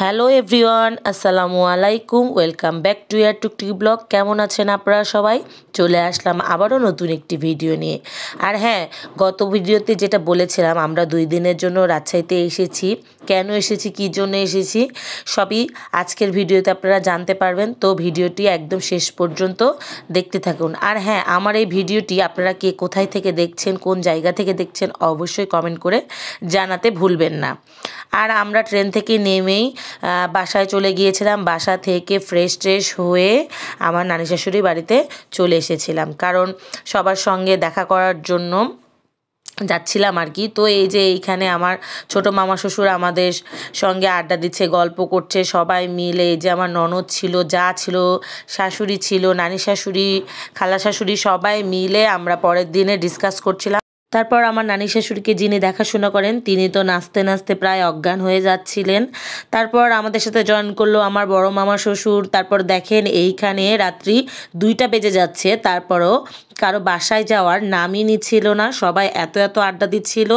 Hello everyone, আসসালামু আলাইকুম। Welcome back to year Tuktuki blog. কেমন আছেন আপনারা সবাই? চলে আসলাম আবারও নতুন একটি ভিডিও নিয়ে। আর হ্যাঁ, গত ভিডিওতে যেটা বলেছিলাম, আমরা 2 দিনের জন্য রাজশাহীতে এসেছি। কেন এসেছি, কী জন্য এসেছি, সবই আজকের ভিডিওতে আপনারা জানতে পারবেন। তো ভিডিওটি একদম শেষ পর্যন্ত দেখতে থাকুন। আর হ্যাঁ, আমার এই ভিডিওটি আপনারা কে কোথায় থেকে দেখছেন, কোন জায়গা থেকে দেখছেন, অবশ্যই কমেন্ট করে জানাতে ভুলবেন না। আর আমরা ট্রেন থেকে নেমেই বাসায় চলে গিয়েছিলাম। বাসা থেকে ফ্রেশ হয়ে আমার নানি শাশুড়ি বাড়িতে চলে এসেছিলাম, কারণ সবার সঙ্গে দেখা করার জন্য যাচ্ছিলাম আর কি। তো এই যে এইখানে আমার ছোট মামা শ্বশুর আমাদের সঙ্গে আড্ডা দিচ্ছে, গল্প করছে সবাই মিলে। এই যে আমার ননদ ছিল, যা ছিল, শাশুড়ি ছিল, নানি শাশুড়ি, খালা শাশুড়ি, সবাই মিলে আমরা পরের দিনে ডিসকাস করছিলাম। তারপর আমার নানি শাশুড়িকে যিনি দেখাশোনা করেন, তিনি তো নাচতে নাচতে প্রায় অজ্ঞান হয়ে যাচ্ছিলেন। তারপর আমাদের সাথে জয়েন করলো আমার বড় মামা শ্বশুর। তারপর দেখেন এইখানে রাত্রি 2টা বেজে যাচ্ছে, তারপরও কারো বাসায় যাওয়ার নামই নিচ্ছিল না। সবাই এত আড্ডা দিচ্ছিল।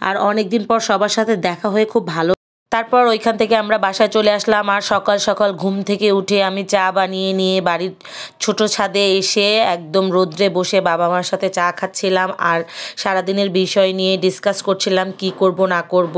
আর অনেক দিন পর সবার সাথে দেখা হয়ে খুব ভালো। তারপর ওইখান থেকে আমরা বাসায় চলে আসলাম। আর সকাল সকাল ঘুম থেকে উঠে আমি চা বানিয়ে নিয়ে বাড়ির ছোট ছাদে এসে একদম রোদ্রে বসে বাবা মার সাথে চা খাচ্ছিলাম। আর সারাদিনের বিষয় নিয়ে ডিসকাস করছিলাম, কি করব না করব।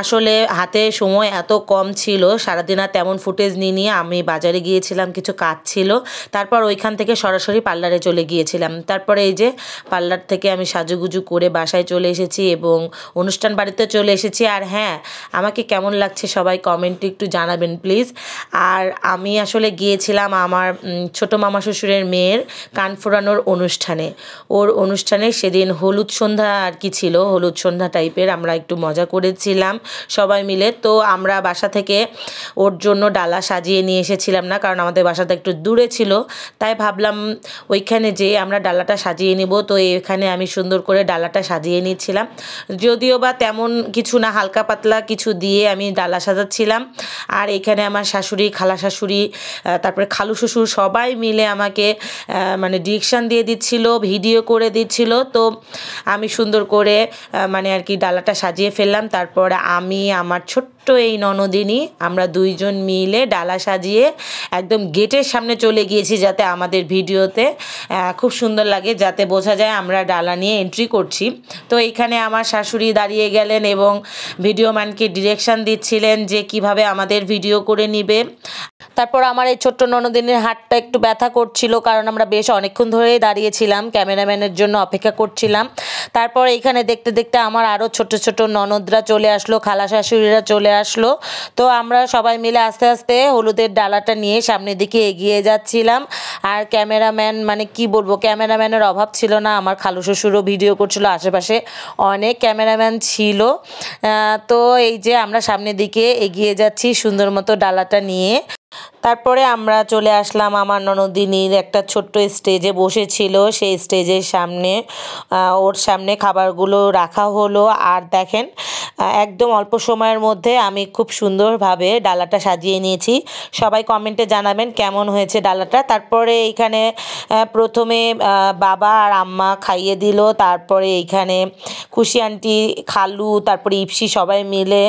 আসলে হাতে সময় এত কম ছিল, সারাদিন আর তেমন ফুটেজ নিয়ে আমি বাজারে গিয়েছিলাম, কিছু কাজ ছিল। তারপর ওইখান থেকে সরাসরি পার্লারে চলে গিয়েছিলাম। তারপরে এই যে পার্লার থেকে আমি সাজুগুজু করে বাসায় চলে এসেছি এবং অনুষ্ঠান বাড়িতে চলে এসেছি। আর হ্যাঁ, আমাকে কেমন লাগছে সবাই কমেন্টে একটু জানাবেন প্লিজ। আর আমি আসলে গিয়েছিলাম আমার ছোট মামা শ্বশুরের মেয়ের কান ফোড়ানোর অনুষ্ঠানে। ওর অনুষ্ঠানে সেদিন হলুদ সন্ধ্যা আর কি ছিল, হলুদ সন্ধ্যা টাইপের। আমরা একটু মজা করেছিলাম সবাই মিলে। তো আমরা বাসা থেকে ওর জন্য ডালা সাজিয়ে নিয়ে এসেছিলাম না, কারণ আমাদের বাসাটা একটু দূরে ছিল। তাই ভাবলাম ওইখানে যেয়ে আমরা ডালাটা সাজিয়ে নিব। তো এখানে আমি সুন্দর করে ডালাটা সাজিয়ে নিচ্ছিলাম, যদিও বা তেমন কিছু না, হালকা পাতলা কিছু দিয়ে আমি ডালা সাজাচ্ছিলাম। আর এখানে আমার শাশুড়ি, খালা শাশুড়ি, তারপরে খালু শ্বশুর সবাই মিলে আমাকে মানে ডিরেকশান দিয়ে দিচ্ছিল, ভিডিও করে দিচ্ছিল। তো আমি সুন্দর করে মানে আর কি ডালাটা সাজিয়ে ফেললাম। তারপরে আমি আমার ছোট্ট এই ননদিনী, আমরা 2জন মিলে ডালা সাজিয়ে একদম গেটের সামনে চলে গিয়েছি, যাতে আমাদের ভিডিওতে খুব সুন্দর লাগে, যাতে বোঝা যায় আমরা ডালা নিয়ে এন্ট্রি করছি। তো এইখানে আমার শাশুড়ি দাঁড়িয়ে গেলেন এবং ভিডিও ম্যানকে ডিরেকশান দিচ্ছিলেন যে কিভাবে আমাদের ভিডিও করে নিবে। তারপর আমার এই ছোট্ট ননদিনের হাতটা একটু ব্যথা করছিল, কারণ আমরা বেশ অনেকক্ষণ ধরেই দাঁড়িয়েছিলাম, ক্যামেরাম্যানের জন্য অপেক্ষা করছিলাম। তারপর এখানে দেখতে দেখতে আমার আরও ছোট ননদরা চলে আসলো, খালা শাশুড়িরা চলে আসলো। তো আমরা সবাই মিলে আস্তে আস্তে হলুদের ডালাটা নিয়ে সামনের দিকে এগিয়ে যাচ্ছিলাম। আর ক্যামেরাম্যান, মানে কি বলবো, ক্যামেরাম্যানের অভাব ছিল না। আমার খালু শ্বশুরও ভিডিও করছিল, আশেপাশে অনেক ক্যামেরাম্যান ছিল। তো এই যে আমরা সামনের দিকে এগিয়ে যাচ্ছি সুন্দর মতো ডালাটা নিয়ে। তারপরে আমরা চলে আসলাম আমার ননদিনীর একটা ছোট্ট স্টেজে বসেছিল, সেই স্টেজের সামনে ওর সামনে খাবারগুলো রাখা হলো। আর দেখেন একদম অল্প সময়ের মধ্যে আমি খুব সুন্দরভাবে ডালাটা সাজিয়ে নিয়েছি। সবাই কমেন্টে জানাবেন কেমন হয়েছে ডালাটা। তারপরে এইখানে প্রথমে বাবা আর আম্মা খাইয়ে দিল, তারপরে এইখানে খুশি আন্টি, খালু, তারপরে ইপসি সবাই মিলে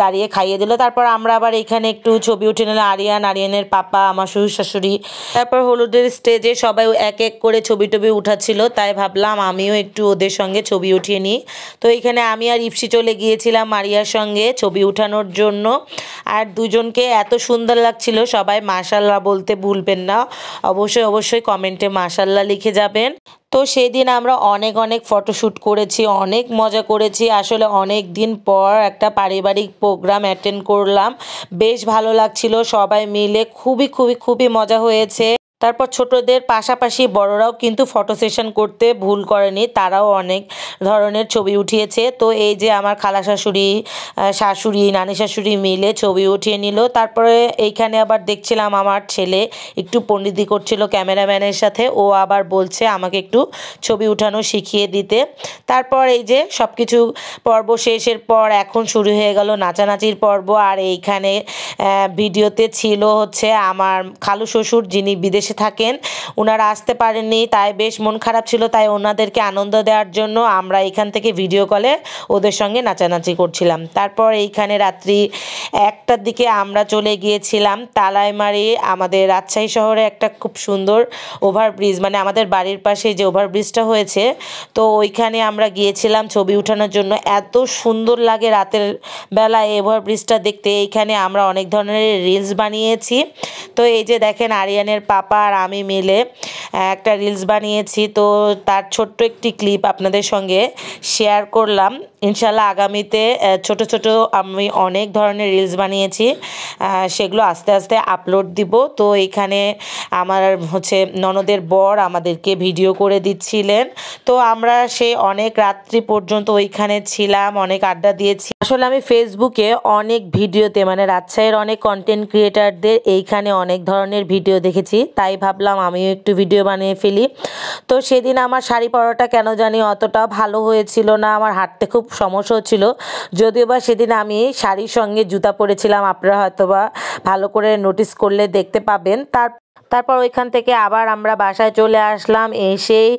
দাঁড়িয়ে খাইয়ে দিল। তারপর আমরা আবার এখানে একটু ছবি উঠে নিলাম, আরিয়ানের পাপা, আমার শ্বশুর শাশুড়ি। তারপর হলুদের স্টেজে সবাই এক এক করে ছবি টবি উঠাচ্ছিল, তাই ভাবলাম আমিও একটু ওদের সঙ্গে ছবি উঠিয়ে নিই। তো এখানে আমি আর ইপসি চলে গিয়েছিলাম মারিয়ার সঙ্গে ছবি উঠানোর জন্য। আর দুজনকে এত সুন্দর লাগছিল, সবাই মাশাল্লাহ বলতে ভুলবেন না, অবশ্যই কমেন্টে মাশাল্লাহ লিখে যাবেন। তো সেদিন আমরা অনেক ফটোশ্যুট করেছি, অনেক মজা করেছি। আসলে অনেক দিন পর একটা পারিবারিক প্রোগ্রাম অ্যাটেন্ড করলাম, বেশ ভালো লাগছিল, সবাই মিলে খুবই মজা হয়েছে। তারপর ছোটদের পাশাপাশি বড়রাও কিন্তু ফটো সেশন করতে ভুল করেনি, তারাও অনেক ধরনের ছবি উঠিয়েছে। তো এই যে আমার খালা শাশুড়ি, নানি শাশুড়ি মিলে ছবি উঠিয়ে নিল। তারপরে এইখানে আবার দেখছিলাম আমার ছেলে একটু পণ্ডিতি করছিল ক্যামেরাম্যানের সাথে, ও আবার বলছে আমাকে একটু ছবি উঠানো শিখিয়ে দিতে। তারপর এই যে সব কিছু পর্ব শেষের পর এখন শুরু হয়ে গেল নাচানাচির পর্ব। আর এইখানে ভিডিওতে ছিল হচ্ছে আমার খালু শ্বশুর, যিনি বিদেশে বিদেশে থাকেন, ওনারা আসতে পারেননি, তাই বেশ মন খারাপ ছিল। তাই ওনাদেরকে আনন্দ দেওয়ার জন্য আমরা এখান থেকে ভিডিও কলে ওদের সঙ্গে নাচানাচি করছিলাম। তারপর এইখানে রাত্রি 1টার দিকে আমরা চলে গিয়েছিলাম তালাইমারি। আমাদের রাজশাহী শহরে একটা খুব সুন্দর ওভারব্রিজ, মানে আমাদের বাড়ির পাশে যে ওভারব্রিজটা হয়েছে, তো ওইখানে আমরা গিয়েছিলাম ছবি ওঠানোর জন্য। এত সুন্দর লাগে রাতের বেলায় এই ওভারব্রিজটা দেখতে। এইখানে আমরা অনেক ধরনের রিলস বানিয়েছি। তো এই যে দেখেন, আরিয়ানের পাপা আর আমি মিলে একটা রিলস বানিয়েছি। তো তার ছোট্ট একটি ক্লিপ আপনাদের সঙ্গে শেয়ার করলাম। ইনশাল্লাহ আগামীতে ছোট ছোট আমি অনেক ধরনের রিলস বানিয়েছি, সেগুলো আস্তে আস্তে আপলোড দিব। তো এখানে আমার ননদের বর আমাদেরকে ভিডিও করে দিচ্ছিলেন। তো আমরা সেই অনেক রাত্রি পর্যন্ত ওইখানে ছিলাম, অনেক আড্ডা দিয়েছি। আসলে আমি ফেসবুকে অনেক ভিডিওতে, মানে রাজশাহীর অনেক কন্টেন্ট ক্রিয়েটারদের এইখানে অনেক ধরনের ভিডিও দেখেছি, তাই ভাবলাম আমিও একটু ভিডিও বানিয়ে ফেলি। তো সেদিন আমার শাড়ি পরাটা কেন জানি অতটা ভালো হয়েছিল না, আমার হাঁটতে খুব সমস্যা হচ্ছিল। যদিও বা সেদিন আমি শাড়ির সঙ্গে জুতা পরেছিলাম, আপনারা হয়তোবা ভালো করে নোটিস করলে দেখতে পাবেন। তারপর ওইখান থেকে আবার আমরা বাসায় চলে আসলাম। এসেই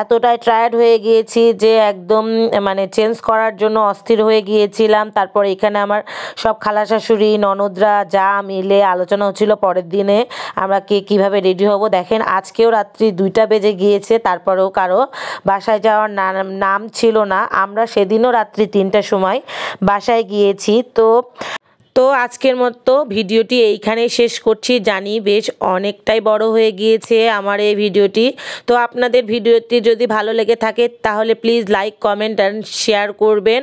এতটাই টায়ার্ড হয়ে গিয়েছি যে একদম মানে চেঞ্জ করার জন্য অস্থির হয়ে গিয়েছিলাম। তারপর এখানে আমার সব খালা শাশুড়ি ননদরা যা মিলে আলোচনা হচ্ছিল পরের দিনে আমরা কীভাবে রেডি হব। দেখেন আজকেও রাত্রি 2টা বেজে গিয়েছে, তারপরেও কারো বাসায় যাওয়ার নাম ছিল না। আমরা সেদিনও রাত্রি 3টার সময় বাসায় গিয়েছি। তো আজকের মতো ভিডিওটি এইখানেই শেষ করছি। জানি বেশ অনেকটাই বড় হয়ে গিয়েছে আমার এই ভিডিওটি। তো আপনাদের ভিডিওটি যদি ভালো লেগে থাকে তাহলে please like, comment and share করবেন।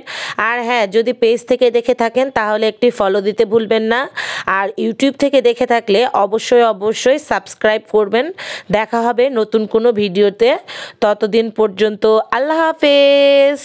আর হ্যাঁ, যদি পেজ থেকে দেখে থাকেন তাহলে একটি ফলো দিতে ভুলবেন না। আর ইউটিউব থেকে দেখে থাকলে অবশ্যই সাবস্ক্রাইব করবেন। দেখা হবে নতুন কোনো ভিডিওতে। ততদিন পর্যন্ত আল্লাহ হাফেজ।